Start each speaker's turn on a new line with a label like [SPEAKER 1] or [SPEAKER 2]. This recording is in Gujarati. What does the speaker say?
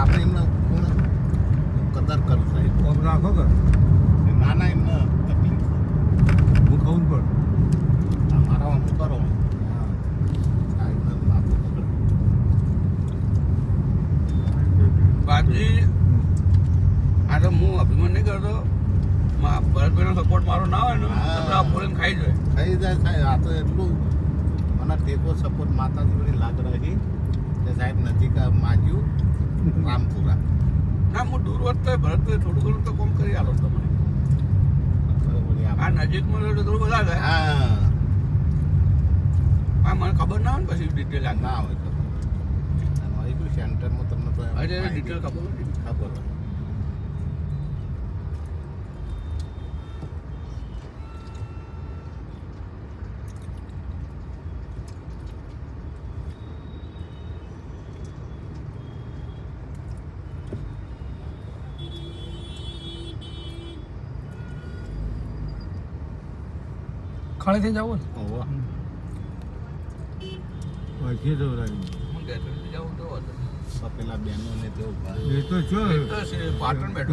[SPEAKER 1] આપણે એમને કોણ કદર કરશે
[SPEAKER 2] કોમ રાખો કે
[SPEAKER 1] નાના એમને તકલીફ
[SPEAKER 2] હું ખાવું પણ
[SPEAKER 1] અમારા આમ કરો સાહેબને માથું પકડ
[SPEAKER 3] બાકી આ તો હું અભિમાન નહીં કરતો ભરતભાઈનો સપોર્ટ મારો ના હોય ને
[SPEAKER 1] હા.
[SPEAKER 3] તો આ બોલીને ખાઈ જાય
[SPEAKER 1] થઈ જાય સાહેબ આ તો એટલું મને ટેકો સપોર્ટ માતાજી વળી લાગ રહી કે સાહેબ નજીક માગ્યું રામપુરા
[SPEAKER 3] ના હું દૂર વધતો હોય ભરતભાઈ થોડું ઘણું તો કોમ કરી આલો તમને
[SPEAKER 1] હવે વળી
[SPEAKER 3] આ નજીકમાં રહ્યો તો થોડું બધા થાય
[SPEAKER 1] હા
[SPEAKER 3] આ મને ખબર ના હોય ને પછી ડિટેલ આ
[SPEAKER 1] ના હોય તો આવી ગયું સેન્ટરમાં તમને તો એમ
[SPEAKER 3] અરે
[SPEAKER 1] માહિતી
[SPEAKER 3] ડિટેલ ખબર નથી
[SPEAKER 1] ખબર હોય
[SPEAKER 4] ખાલી થઈ જવું
[SPEAKER 1] ઓહો
[SPEAKER 2] પછી તો રહી
[SPEAKER 3] હું ગેટ જાઉં તો
[SPEAKER 1] તો પેલા બહેનોને તેવું
[SPEAKER 2] એ તો છો
[SPEAKER 3] પાટણ બેઠો